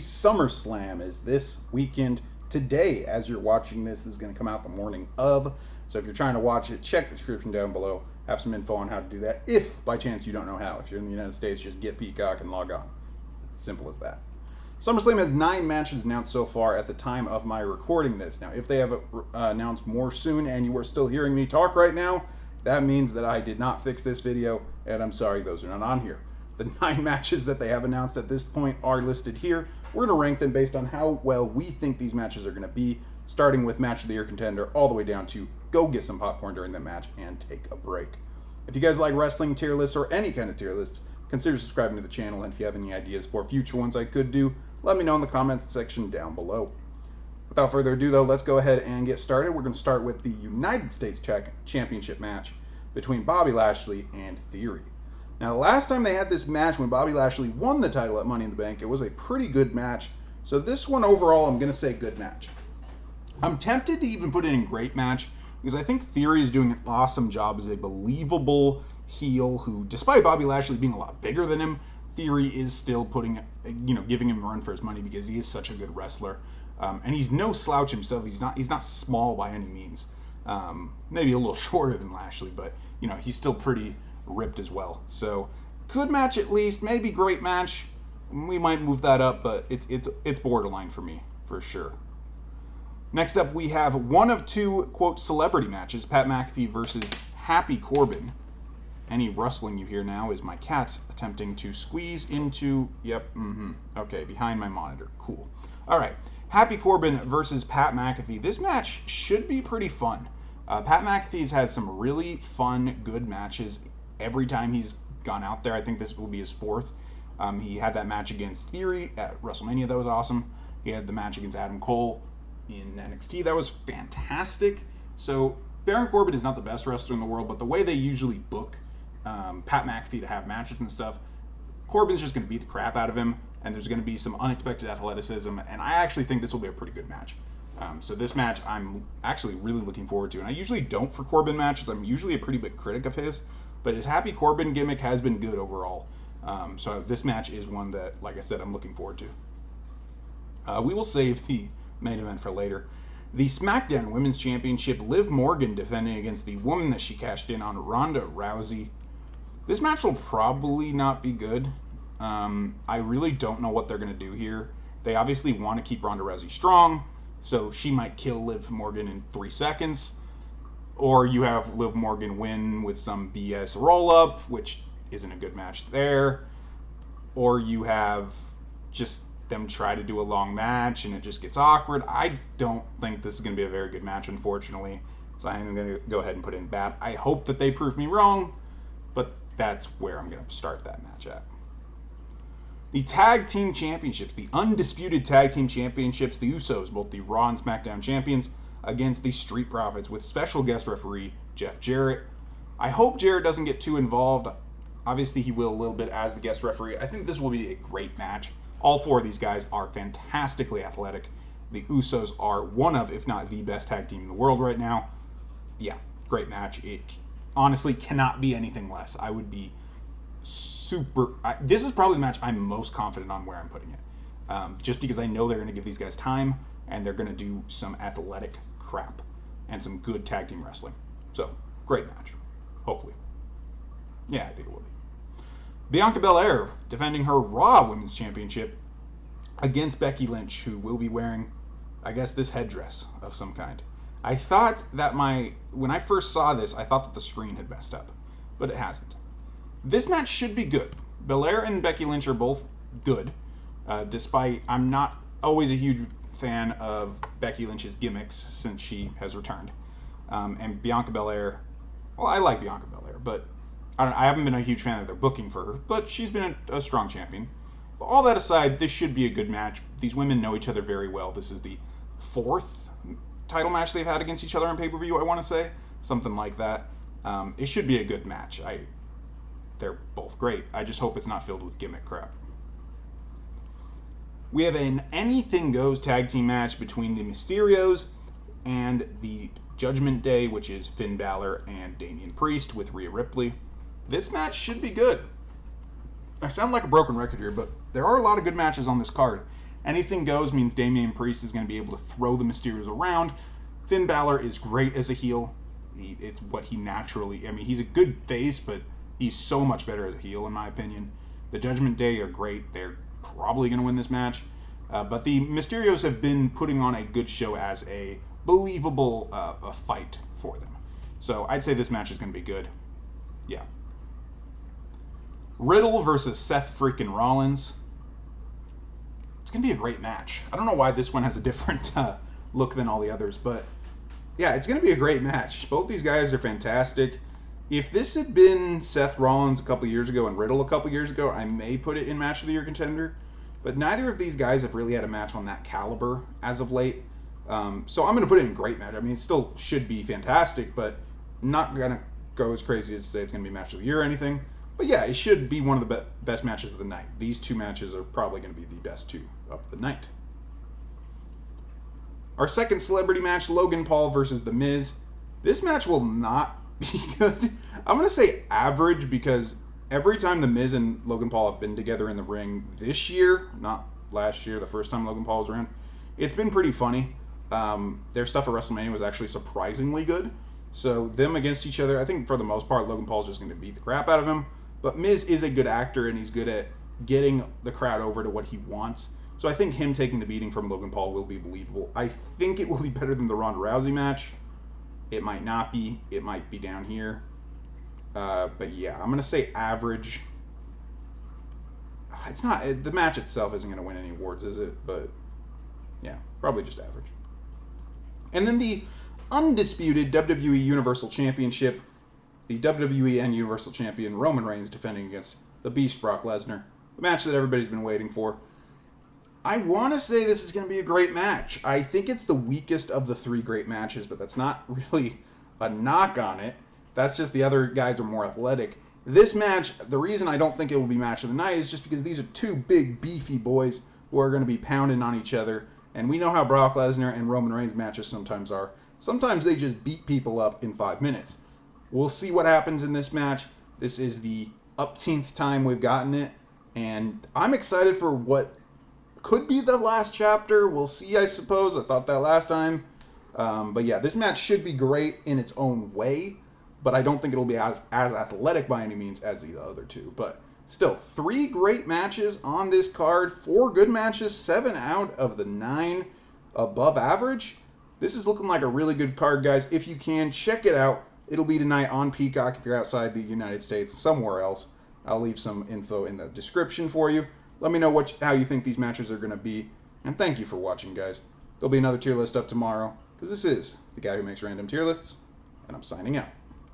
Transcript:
SummerSlam is this weekend. Today, as you're watching this is going to come out the morning of. So if you're trying to watch it, check the description down below. Have some info on how to do that. If by chance you don't know how. If you're in the United States, just get Peacock and log on. It's simple as that. SummerSlam has 9 matches announced so far at the time of my recording this. Now, if they have announced more soon and you are still hearing me talk right now, that means that I did not fix this video, and I'm sorry those are not on here. The 9 matches that they have announced at this point are listed here. We're going to rank them based on how well we think these matches are going to be, starting with Match of the Year contender all the way down to go get some popcorn during the match and take a break. If you guys like wrestling tier lists or any kind of tier lists, consider subscribing to the channel, and if you have any ideas for future ones I could do, let me know in the comment section down below. Without further ado, though, let's go ahead and get started. We're going to start with the United States Championship match between Bobby Lashley and Theory. Now, the last time they had this match when Bobby Lashley won the title at Money in the Bank, it was a pretty good match. So this one overall, I'm going to say good match. I'm tempted to even put it in great match because I think Theory is doing an awesome job as a believable heel who, despite Bobby Lashley being a lot bigger than him, Theory is still giving him a run for his money because he is such a good wrestler. And he's no slouch himself. He's not small by any means. Maybe a little shorter than Lashley, but he's still pretty ripped as well. So good match at least, maybe great match. We might move that up, but it's borderline for me for sure. Next up, we have one of 2 quote celebrity matches: Pat Mcafee versus Happy Corbin. Any rustling you hear now is my cat attempting to squeeze into, okay, behind my monitor. Cool. All right, Happy Corbin versus Pat Mcafee. This match should be pretty fun. Pat McAfee's had some really fun, good matches every time he's gone out there. I think this will be his 4th. He had that match against Theory at WrestleMania. That was awesome. He had the match against Adam Cole in NXT. That was fantastic. So Baron Corbin is not the best wrestler in the world, but the way they usually book Pat McAfee to have matches and stuff, Corbin's just going to beat the crap out of him, and there's going to be some unexpected athleticism, and I actually think this will be a pretty good match. So this match I'm actually really looking forward to, and I usually don't for Corbin matches. I'm usually a pretty big critic of his, but his Happy Corbin gimmick has been good overall. So this match is one that, like I said, I'm looking forward to. We will save the main event for later. The SmackDown Women's Championship, Liv Morgan defending against the woman that she cashed in on, Ronda Rousey. This match will probably not be good. I really don't know what they're going to do here. They obviously want to keep Ronda Rousey strong, so she might kill Liv Morgan in 3 seconds. Or you have Liv Morgan win with some BS roll-up, which isn't a good match there. Or you have just them try to do a long match and it just gets awkward. I don't think this is going to be a very good match, unfortunately. So I'm going to go ahead and put in bad. I hope that they prove me wrong, but that's where I'm going to start that match at. The Tag Team Championships, the Undisputed Tag Team Championships, the Usos, both the Raw and SmackDown champions, against the Street Profits with special guest referee Jeff Jarrett. I hope Jarrett doesn't get too involved. Obviously, he will a little bit as the guest referee. I think this will be a great match. All 4 of these guys are fantastically athletic. The Usos are one of, if not the best tag team in the world right now. Yeah, great match. It honestly cannot be anything less. I would be this is probably the match I'm most confident on where I'm putting it. Just because I know they're going to give these guys time and they're going to do some athletic crap and some good tag team wrestling. So, great match. Hopefully. Yeah, I think it will be. Bianca Bel-Air defending her Raw Women's Championship against Becky Lynch, who will be wearing, I guess, this headdress of some kind. I thought that when I first saw this, I thought that the screen had messed up, but it hasn't. This match should be good. Bel-Air and Becky Lynch are both good, despite I'm not always a huge fan of Becky Lynch's gimmicks since she has returned. And Bianca Belair, well, I like Bianca Belair, but I haven't been a huge fan of their booking for her, but she's been a strong champion. But all that aside, this should be a good match. These women know each other very well. This is the 4th title match they've had against each other on pay-per-view, I want to say. Something like that. It should be a good match. They're both great. I just hope it's not filled with gimmick crap. We have an Anything Goes tag team match between the Mysterios and the Judgment Day, which is Finn Balor and Damian Priest with Rhea Ripley. This match should be good. I sound like a broken record here, but there are a lot of good matches on this card. Anything goes means Damian Priest is going to be able to throw the Mysterios around. Finn Balor is great as a heel. It's what he naturally... I mean, he's a good face, but he's so much better as a heel, in my opinion. The Judgment Day are great. They're probably going to win this match. But the Mysterios have been putting on a good show as a believable a fight for them. So I'd say this match is going to be good. Yeah. Riddle versus Seth freaking Rollins. It's going to be a great match. I don't know why this one has a different look than all the others, but yeah, it's going to be a great match. Both these guys are fantastic. If this had been Seth Rollins a couple years ago and Riddle a couple years ago, I may put it in Match of the Year contender. But neither of these guys have really had a match on that caliber as of late. So I'm going to put it in great match. I mean, it still should be fantastic, but not going to go as crazy as to say it's going to be Match of the Year or anything. But yeah, it should be one of the best matches of the night. These two matches are probably going to be the best two of the night. Our second celebrity match, Logan Paul versus The Miz. This match will not be good. I'm going to say average because every time The Miz and Logan Paul have been together in the ring this year, not last year, the first time Logan Paul was around, it's been pretty funny. Their stuff at WrestleMania was actually surprisingly good. So them against each other, I think for the most part, Logan Paul's just going to beat the crap out of him. But Miz is a good actor, and he's good at getting the crowd over to what he wants. So I think him taking the beating from Logan Paul will be believable. I think it will be better than the Ronda Rousey match. It might not be. It might be down here. But yeah, I'm going to say average. It's not. The match itself isn't going to win any awards, is it? But yeah, probably just average. And then the undisputed WWE Universal Championship. The WWE and Universal Champion Roman Reigns defending against the Beast Brock Lesnar. The match that everybody's been waiting for. I want to say this is going to be a great match. I think it's the weakest of the three great matches, but that's not really a knock on it. That's just the other guys are more athletic. This match, the reason I don't think it will be match of the night is just because these are two big, beefy boys who are going to be pounding on each other. And we know how Brock Lesnar and Roman Reigns matches sometimes are. Sometimes they just beat people up in 5 minutes. We'll see what happens in this match. This is the upteenth time we've gotten it. And I'm excited for what could be the last chapter. We'll see, I suppose. I thought that last time. But yeah, this match should be great in its own way. But I don't think it'll be as athletic by any means as the other two. But still, 3 great matches on this card. 4 good matches. 7 out of the 9 above average. This is looking like a really good card, guys. If you can, check it out. It'll be tonight on Peacock if you're outside the United States, somewhere else. I'll leave some info in the description for you. Let me know how you think these matches are going to be. And thank you for watching, guys. There'll be another tier list up tomorrow, because this is the guy who makes random tier lists, and I'm signing out.